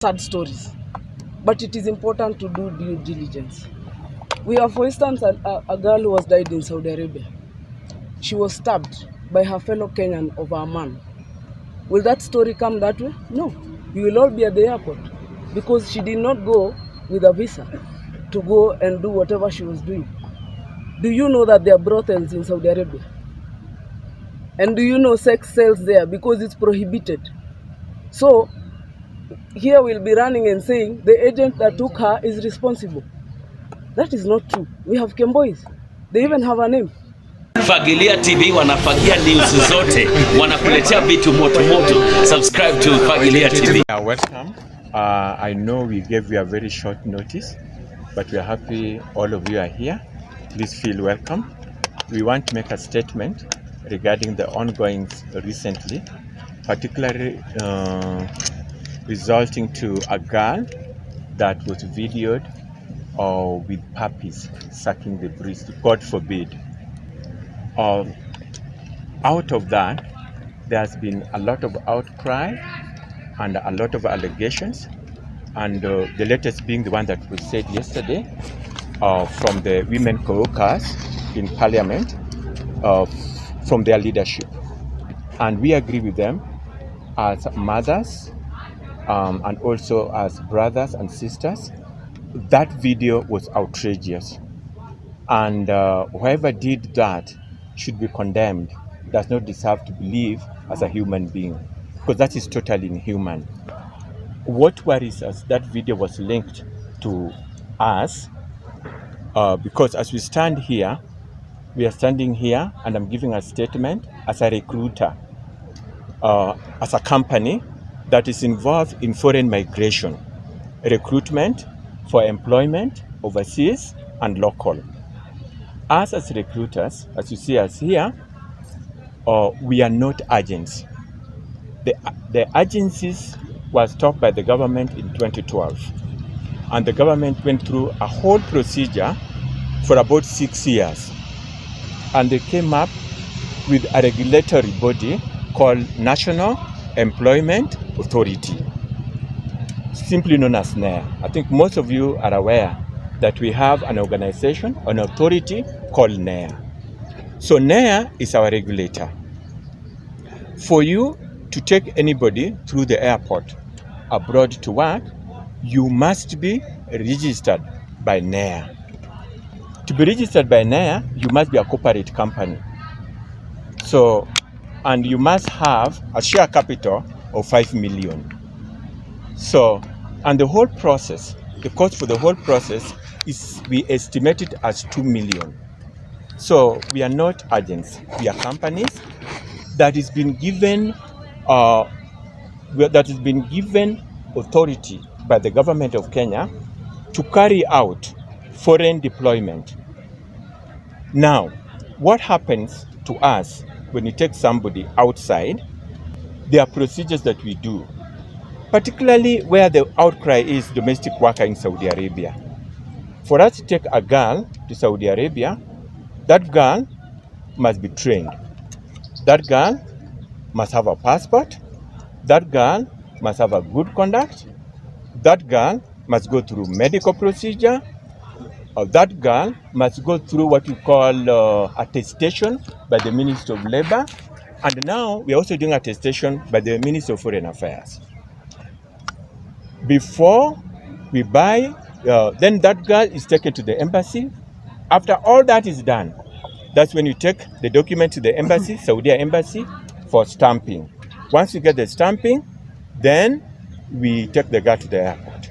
sad stories, but it is important to do due diligence. We have, for instance, a girl who was died in Saudi Arabia. She was stabbed by her fellow Kenyan over a man. Will that story come that way? No. We will all be at the airport because she did not go with a visa to go and do whatever she was doing. Do you know that there are brothels in Saudi Arabia? And do you know sex sells there because it's prohibited? So here we'll be running and saying the agent that took her is responsible. That is not true. We have Kemboys. They even have a name. Fagilia TV wanafagia news zote, wanakuletea vitu moto moto. Subscribe to Fagilia TV. Welcome. I know we gave you a very short notice, but we are happy all of you are here. Please feel welcome. We want to make a statement regarding the ongoing recently, particularly resulting to a girl that was videoed with puppies sucking the breast. God forbid. Out of that, there has been a lot of outcry and a lot of allegations, and the latest being the one that was said yesterday from the women co-workers in Parliament, from their leadership. And we agree with them as mothers and also as brothers and sisters. That video was outrageous, and whoever did that should be condemned. Does not deserve to live as a human being, because that is totally inhuman. What worries us, that video was linked to us because as we stand here, we are standing here and I'm giving a statement as a recruiter, as a company that is involved in foreign migration, recruitment for employment overseas and local. Us as recruiters, as you see us here, we are not agents. The agencies was stopped by the government in 2012, and the government went through a whole procedure for about 6 years, and they came up with a regulatory body called National Employment Authority, simply known as NEA. I think most of you are aware that we have an organization, an authority called NEA. So NEA is our regulator. For you to take anybody through the airport abroad to work, you must be registered by NEA. To be registered by NEA, you must be a corporate company. So, and you must have a share capital of 5 million. So, and the whole process, the cost for the whole process is, we estimate it as 2 million. So we are not agents, we are companies that has been given authority by the government of Kenya to carry out foreign deployment. Now, what happens to us when you take somebody outside? There are procedures that we do, particularly where the outcry is domestic worker in Saudi Arabia. For us to take a girl to Saudi Arabia, that girl must be trained. That girl must have a passport. That girl must have a good conduct. That girl must go through medical procedure. That girl must go through what we call attestation by the Ministry of Labor. And now we are also doing attestation by the Ministry of Foreign Affairs. Before we buy, then that girl is taken to the embassy. After all that is done, that's when you take the document to the embassy, Saudi embassy, for stamping. Once you get the stamping, then we take the girl to the airport.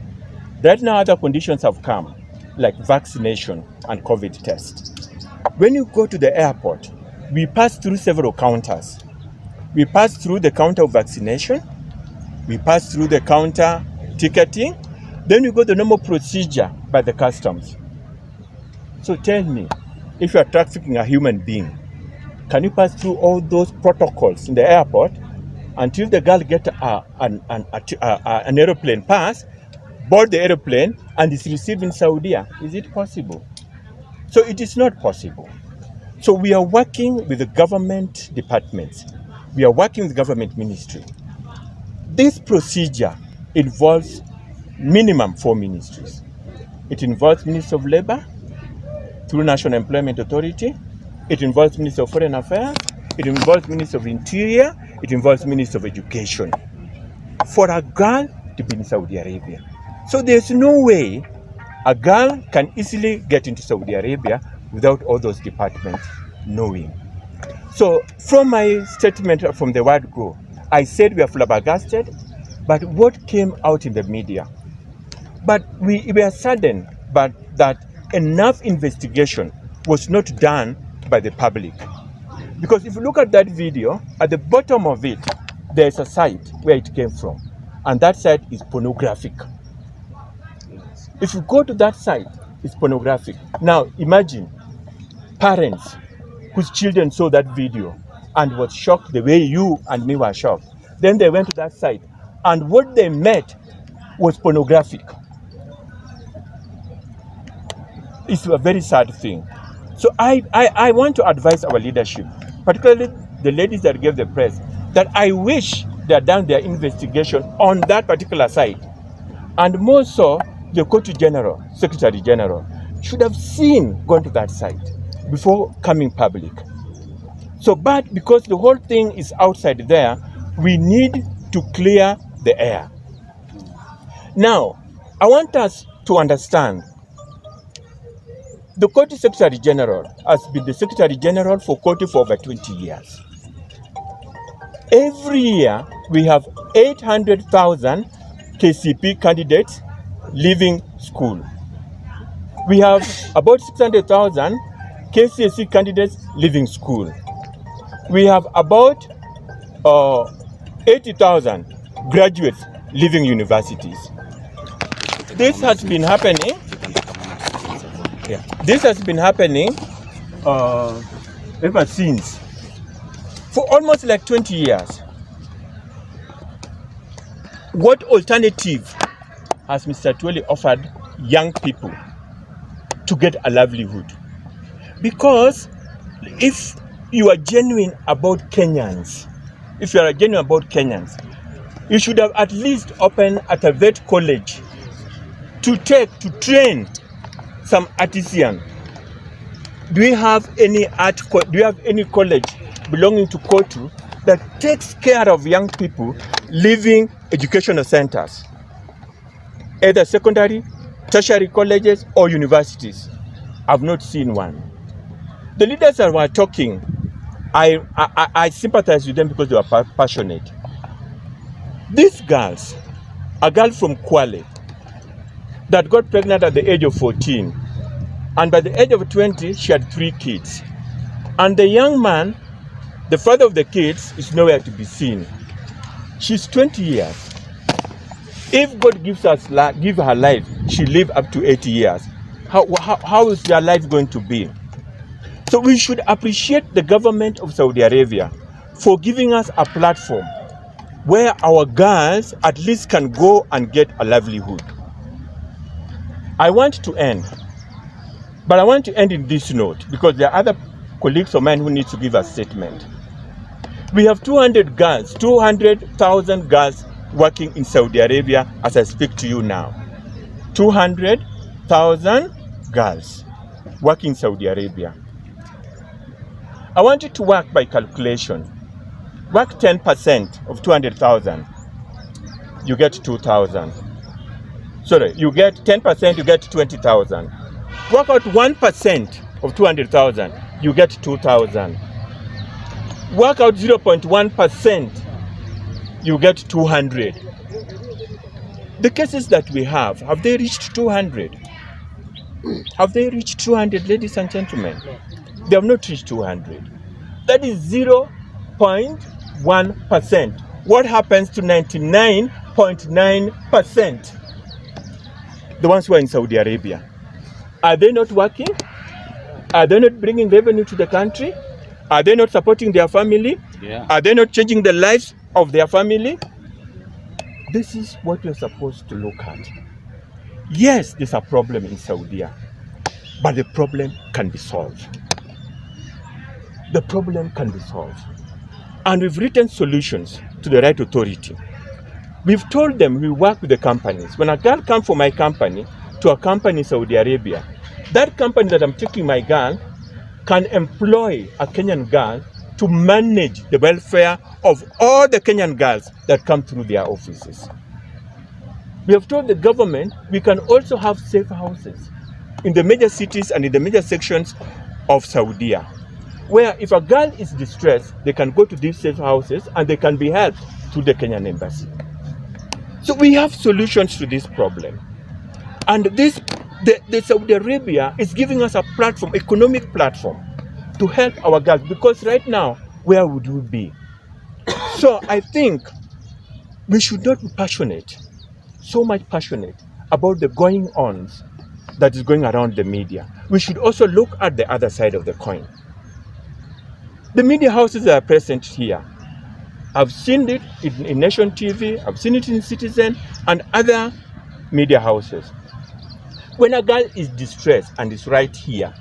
Right now, other conditions have come, like vaccination and COVID test. When you go to the airport, we pass through several counters. We pass through the counter of vaccination. We pass through the counter ticketing. Then we go the normal procedure by the customs. So tell me, if you are trafficking a human being, can you pass through all those protocols in the airport until the girl gets an aeroplane pass, board the aeroplane, and is received in Saudi? Is it possible? So it is not possible. So we are working with the government departments. We are working with the government ministry. This procedure involves minimum 4 ministries. It involves Ministry of Labor through National Employment Authority. It involves Ministry of Foreign Affairs. It involves Ministry of Interior. It involves Ministry of Education. For a girl to be in Saudi Arabia. So there's no way a girl can easily get into Saudi Arabia without all those departments knowing. So from my statement from the word go, I said we are flabbergasted, but what came out in the media? But we were saddened but that enough investigation was not done by the public. Because if you look at that video, at the bottom of it, there's a site where it came from. And that site is pornographic. If you go to that site, it's pornographic. Now imagine parents whose children saw that video and was shocked the way you and me were shocked. Then they went to that site and what they met was pornographic. It's a very sad thing. So I want to advise our leadership, particularly the ladies that gave the press, that I wish they had done their investigation on that particular site. And more so, the Court General, Secretary General, should have gone to that site before coming public. So, but because the whole thing is outside there, we need to clear the air. Now, I want us to understand the Court Secretary General has been the Secretary General for Court for over 20 years. Every year, we have 800,000 KCP candidates leaving school. We have about 600,000 KCSE candidates leaving school. We have about 80,000 graduates leaving universities. This has been happening. This has been happening ever since, for almost like 20 years. What alternative has Mr. Tweli offered young people to get a livelihood? Because if you are genuine about Kenyans, you should have at least opened at a vet college to train some artisan. Do you have any college belonging to Kotu that takes care of young people leaving educational centers, either secondary, tertiary colleges or universities? I've not seen one. The leaders that were talking, I sympathize with them because they were passionate. These girls, a girl from Kwale that got pregnant at the age of 14, and by the age of 20, she had 3 kids. And the young man, the father of the kids, is nowhere to be seen. She's 20 years. If God give her life, she'll live up to 80 years. How is their life going to be? So we should appreciate the government of Saudi Arabia for giving us a platform where our girls at least can go and get a livelihood. I want to end, but I want to end in this note because there are other colleagues of mine who need to give a statement. We have 200,000 girls working in Saudi Arabia as I speak to you now. 200,000 girls working in Saudi Arabia. I want you to work by calculation. Work 10% of 200,000, you get 2,000. Sorry, you get 10%, you get 20,000. Work out 1% of 200,000, you get 2,000. Work out 0.1%, you get 200. The cases that we have they reached 200? Have they reached 200, ladies and gentlemen? They have not reached 200. That is 0.1%. What happens to 99.9%? The ones who are in Saudi Arabia. Are they not working? Are they not bringing revenue to the country? Are they not supporting their family? Yeah. Are they not changing the lives of their family? This is what we're supposed to look at. Yes, there's a problem in Saudi, but the problem can be solved. The problem can be solved. And we've written solutions to the right authority. We've told them we work with the companies. When a girl comes from my company to a company in Saudi Arabia, that company that I'm taking my girl can employ a Kenyan girl to manage the welfare of all the Kenyan girls that come through their offices. We have told the government we can also have safe houses in the major cities and in the major sections of Saudi, where if a girl is distressed, they can go to these safe houses and they can be helped through the Kenyan embassy. So we have solutions to this problem. And the Saudi Arabia is giving us a platform, economic platform, to help our girls, because right now, where would we be? So I think we should not be passionate, so much passionate about the going-ons that is going around the media. We should also look at the other side of the coin. The media houses that are present here, I've seen it in Nation TV, I've seen it in Citizen and other media houses. When a girl is distressed and is right here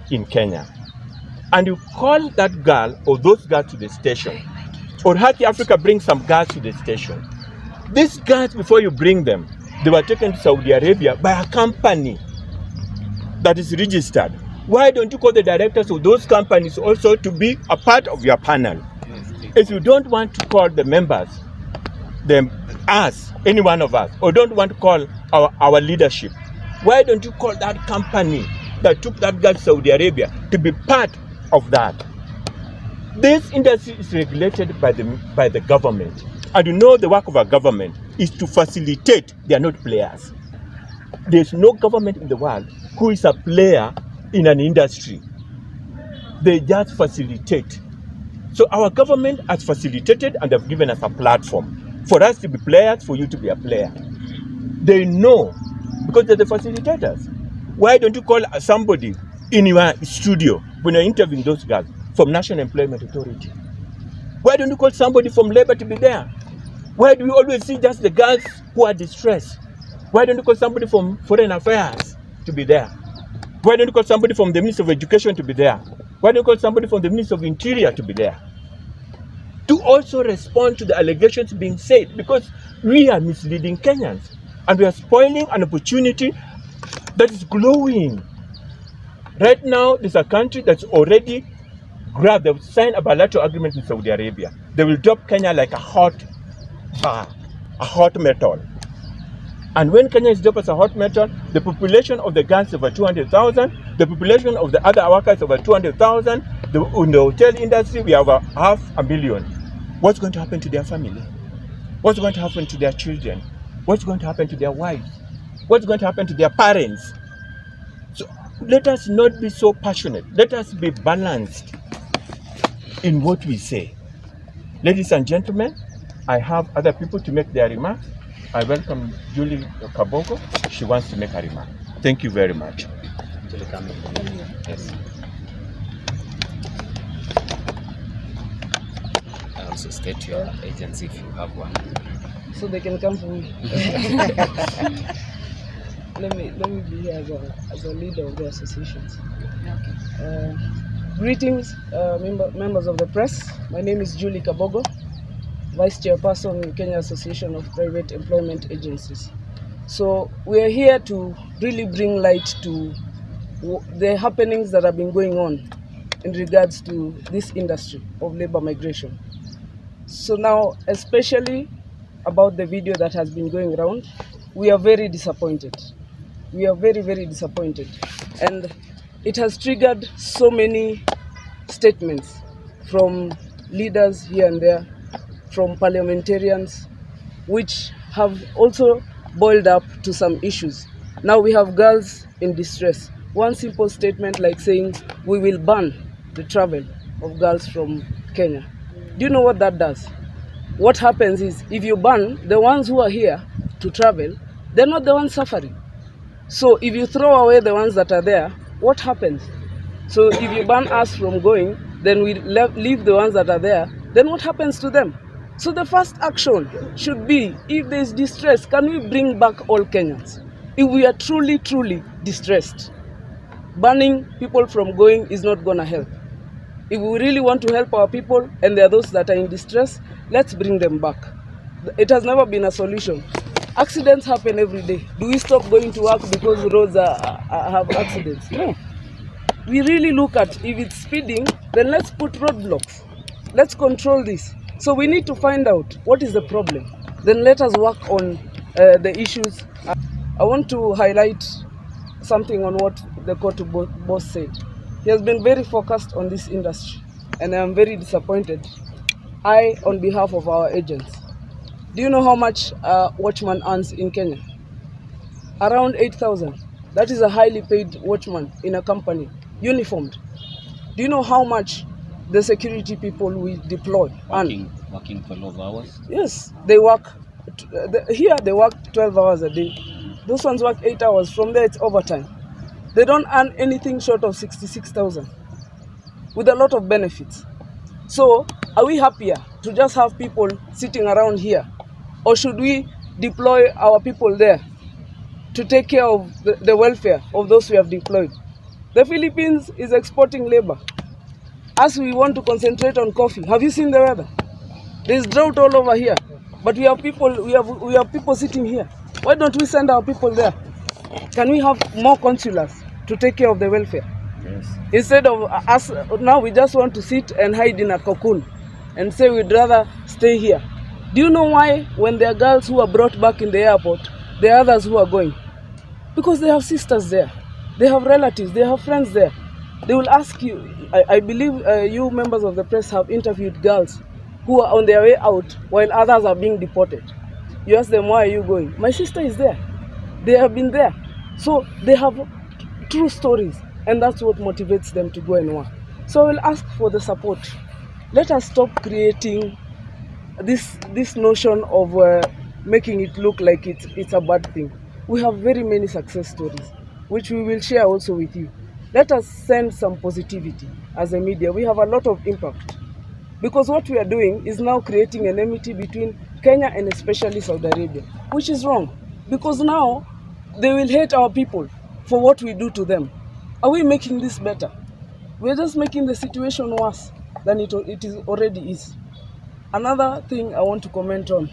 in Kenya, and you call that girl or those girls to the station, or Haki Africa brings some girls to the station, these girls, before you bring them, they were taken to Saudi Arabia by a company that is registered. Why don't you call the directors of those companies also to be a part of your panel? If you don't want to call the members, us, any one of us, or don't want to call our leadership, why don't you call that company that took that girl to Saudi Arabia to be part of that? This industry is regulated by the government. And you know the work of a government is to facilitate. They are not players. There's no government in the world who is a player in an industry. They just facilitate. So our government has facilitated and have given us a platform for us to be players, for you to be a player. They know, because they're the facilitators. Why don't you call somebody in your studio when you're interviewing those guys from National Employment Authority? Why don't you call somebody from labor to be there? Why do we always see just the girls who are distressed? Why don't you call somebody from Foreign Affairs to be there? Why don't you call somebody from the Ministry of Education to be there? Why don't you call somebody from the Ministry of Interior to be there? To also respond to the allegations being said, because we are misleading Kenyans and we are spoiling an opportunity that is glowing. Right now, there's a country that's already grabbed, they've signed a bilateral agreement with Saudi Arabia. They will drop Kenya like a hot metal. And when Kenya is dropped as a hot metal, the population of the girls is over 200,000, the population of the other workers is over 200,000, in the hotel industry, we have over 500,000. What's going to happen to their family? What's going to happen to their children? What's going to happen to their wives? What's going to happen to their parents? So let us not be so passionate. Let us be balanced in what we say. Ladies and gentlemen, I have other people to make their remarks. I welcome Julie Kabogo. She wants to make a remark. Thank you very much. Yes. Also state your agency if you have one. So they can come for me. Let me be here as a leader of the associations. Okay. Greetings, members of the press. My name is Julie Kabogo, Vice Chairperson, Kenya Association of Private Employment Agencies. So we are here to really bring light to the happenings that have been going on in regards to this industry of labor migration. So now, especially about the video that has been going around, we are very disappointed. We are very, very disappointed. And it has triggered so many statements from leaders here and there, from parliamentarians, which have also boiled up to some issues. Now we have girls in distress. One simple statement like saying, we will ban the travel of girls from Kenya. Do you know what that does? What happens is, if you ban the ones who are here to travel, they're not the ones suffering. So if you throw away the ones that are there, what happens? So if you ban us from going, then we leave the ones that are there, then what happens to them? So the first action should be, if there is distress, can we bring back all Kenyans? If we are truly, truly distressed, banning people from going is not going to help. If we really want to help our people, and there are those that are in distress, let's bring them back. It has never been a solution. Accidents happen every day. Do we stop going to work because roads have accidents? No. We really look at, if it's speeding, then let's put roadblocks. Let's control this. So we need to find out what is the problem. Then let us work on the issues. I want to highlight something on what the court boss said. He has been very focused on this industry, and I am very disappointed. On behalf of our agents, do you know how much Watchman earns in Kenya? Around 8,000. That is a highly paid watchman in a company, uniformed. Do you know how much the security people we deploy earn? Working for a lot of hours? Yes, they work. Here they work 12 hours a day. Those ones work 8 hours. From there it's overtime. They don't earn anything short of 66,000 with a lot of benefits. So, are we happier to just have people sitting around here? Or should we deploy our people there to take care of the welfare of those we have deployed? The Philippines is exporting labor. As we want to concentrate on coffee, have you seen the weather? There's drought all over here. But we have people sitting here. Why don't we send our people there? Can we have more consulars to take care of the welfare? Yes. Instead of us, now we just want to sit and hide in a cocoon and say we'd rather stay here. Do you know why when there are girls who are brought back in the airport, there are others who are going? Because they have sisters there, they have relatives, they have friends there. They will ask you, I believe you members of the press have interviewed girls who are on their way out while others are being deported. You ask them, why are you going? My sister is there. They have been there. So they have true stories. And that's what motivates them to go and work. So I will ask for the support. Let us stop creating this notion of making it look like it's a bad thing. We have very many success stories, which we will share also with you. Let us send some positivity as a media. We have a lot of impact. Because what we are doing is now creating an enmity between Kenya and especially Saudi Arabia, which is wrong. Because now they will hate our people for what we do to them. Are we making this better? We're just making the situation worse than it already is. Another thing I want to comment on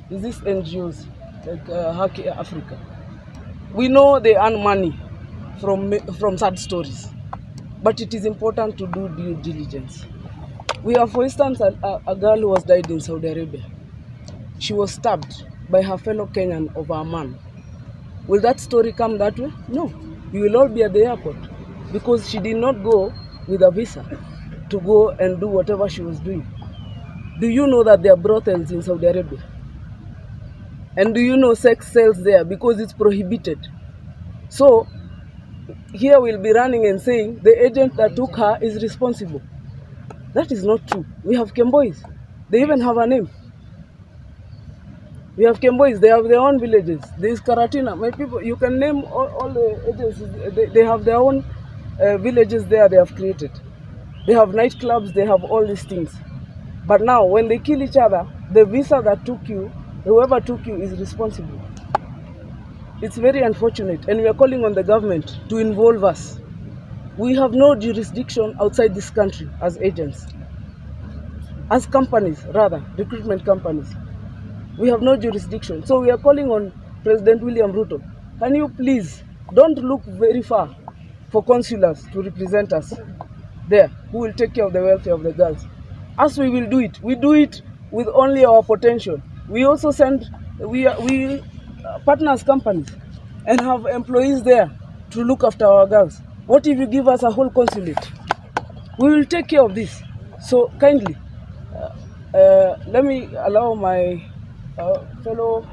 is these NGOs like Haki Africa. We know they earn money from sad stories, but it is important to do due diligence. We have, for instance, a girl who was died in Saudi Arabia. She was stabbed by her fellow Kenyan over a man. Will that story come that way? No. You will all be at the airport because she did not go with a visa to go and do whatever she was doing. Do you know that there are brothels in Saudi Arabia? And do you know sex sells there because it's prohibited? So here we'll be running and saying the agent that took her is responsible. That is not true. We have Kemboys. They even have a name. We have Kemboys, they have their own villages. There is Karatina. My people, you can name all the agencies. They have their own villages there they have created. They have nightclubs, they have all these things. But now, when they kill each other, the visa that took you, whoever took you is responsible. It's very unfortunate, and we are calling on the government to involve us. We have no jurisdiction outside this country as agents. As companies, rather, recruitment companies. We have no jurisdiction. So we are calling on President William Ruto. Can you please, don't look very far for consulars to represent us there, who will take care of the welfare of the girls. As we will do it, we do it with only our potential. We also send, we partners companies and have employees there to look after our girls. What if you give us a whole consulate? We will take care of this. So kindly, let me allow my fellow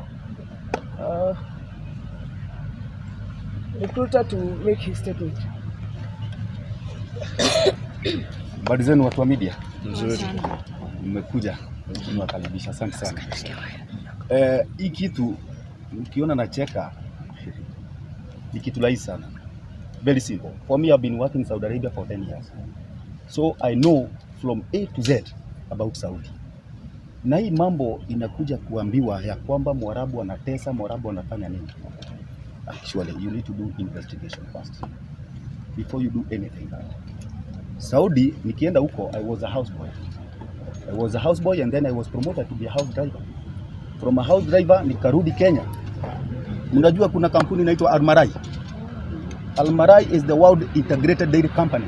recruiter to make his statement. Habari zenu watu wa media. Nzuri. Mmekuja niwakaribisha, asante sana. Hii kitu ukiona nacheka ni kitu rahisi sana. Very simple. For me, I've been working in Saudi Arabia for 10 years. So I know from A to Z about Saudi. Na hii mambo inakuja kuambiwa ya kwamba Mwarabu anatesa, Mwarabu anafanya nini? Actually, you need to do investigation first before you do anything. Saudi, nikienda huko, I was a houseboy. I was a houseboy and then I was promoted to be a house driver. from a house driver nikarudi Kenya. Mnajua kuna kampuni inaitwa Almarai. Almarai is the world integrated dairy company.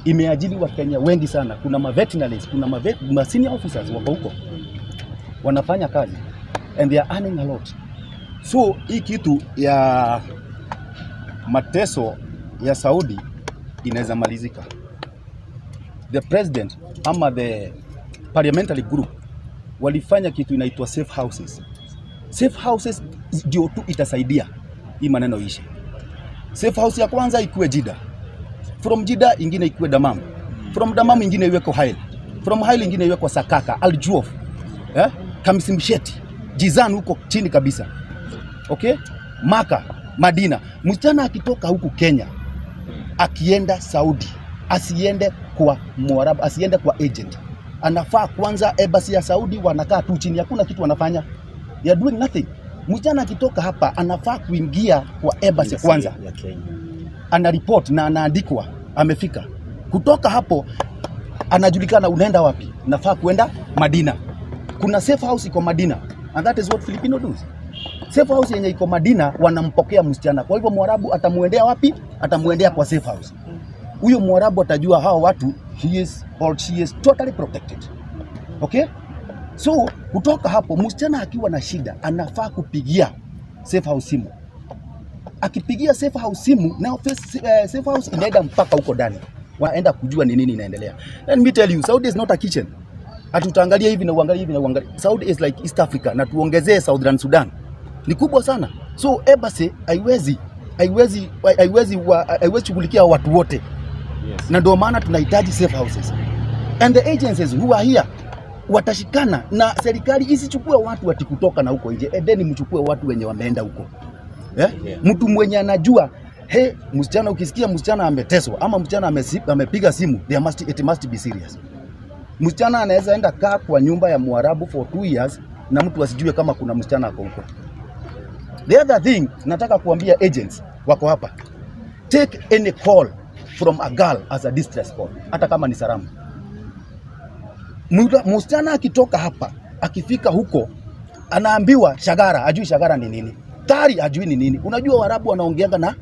Imeajiri wa Kenya wengi sana. Kuna veterinarians, kuna senior officers wako huko wanafanya kazi and they are earning a lot. So hii kitu ya mateso ya Saudi inaweza malizika. The president ama the parliamentary group walifanya kitu inaitwa safe houses. Safe houses ndio tu itasaidia hii maneno ishe. Safe house ya kwanza ikuwe Jeddah. From Jeddah ingine ikuwe Dammam. From Dammam ingine iwe kwa Hail. From Hail ingine iwe kwa Sakaka, Al Juaf. Kamsimsheti, Jizan huko chini kabisa. Okay? Maka, Madina. Msichana akitoka huku Kenya akienda Saudi, asiende kwa Mwarabu, asiende kwa agent. Anafaa kwanza embassy ya Saudi, wanakaa tu chini, hakuna kitu wanafanya. They are doing nothing. Msichana akitoka hapa anafaa kuingia kwa embassy kwanza. Ana report na anaandikwa amefika. Kutoka hapo anajulikana unaenda wapi. Nafaa kuenda Madina. Kuna safe house iko Madina and that is what Filipino do. Safe house yenye iko Madina wanampokea msichana. Kwa hivyo Mwarabu atamuendea wapi? Atamuendea kwa safe house. Huyo Mwarabu atajua hao watu he is or she is totally protected. Okay? So kutoka hapo msichana akiwa na shida anafaa kupigia safe house simu. Akipigia safe house simu na safe house inaenda mpaka huko ndani. Waenda kujua ni nini inaendelea. Let me tell you, Saudi is not a kitchen. Hatutaangalia hivi na uangalia hivi na uangalia. Saudi is like East Africa na tuongezee Southern Sudan. Ni kubwa sana. So embassy haiwezi shughulikia watu wote. Yes. Na ndio maana tunahitaji safe houses. And the agencies who are here watashikana na serikali isichukue watu kutoka na huko nje. Edeni mchukue watu wenye wameenda huko. Yeah? Yeah. Mtu mwenye anajua msichana, ukisikia msichana ameteswa ama msichana amepiga simu, it must be serious. Msichana anaweza enda kaa kwa nyumba ya Mwarabu for 2 years na mtu asijue kama kuna msichana ako huko. The other thing nataka kuambia agents wako hapa, take any call from a girl as a distress call, hata kama ni salamu. Msichana akitoka hapa akifika huko anaambiwa Shagara, ajui Shagara ni nini, Tari ajui ni nini. Unajua Waarabu wanaongeanga na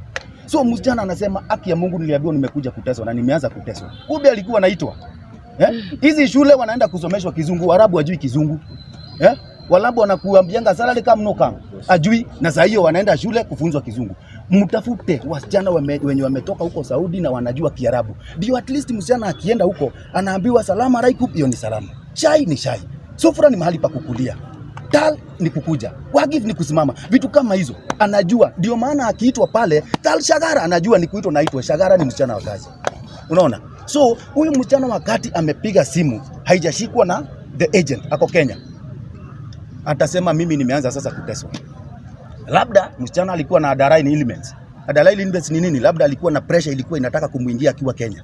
so msichana anasema haki ya Mungu niliambiwa nimekuja kuteswa na nimeanza kuteswa. Kumbe alikuwa anaitwa hizi shule wanaenda kusomeshwa Kizungu, Waarabu ajui Kizungu. Waarabu wanakuambianga salary come no come, ajui, na saa hiyo wanaenda shule kufunzwa Kizungu. Mtafute wasichana wenye wametoka huko Saudi na wanajua Kiarabu. Ndio at least msichana akienda huko anaambiwa salamu alaikum, hiyo ni salamu. Chai ni chai. Sofra ni mahali pa kukulia. Tal ni kukuja. Wagif ni kusimama. Vitu kama hizo anajua. Ndio maana akiitwa pale Tal Shagara anajua ni kuitwa, naitwa Shagara ni msichana wa kazi. Unaona? So huyu msichana wakati amepiga simu haijashikwa na the agent ako Kenya, atasema mimi nimeanza sasa kuteswa. Labda msichana alikuwa na adrenaline elements. Adrenaline elements ni nini? Labda alikuwa na pressure ilikuwa inataka kumuingia akiwa Kenya.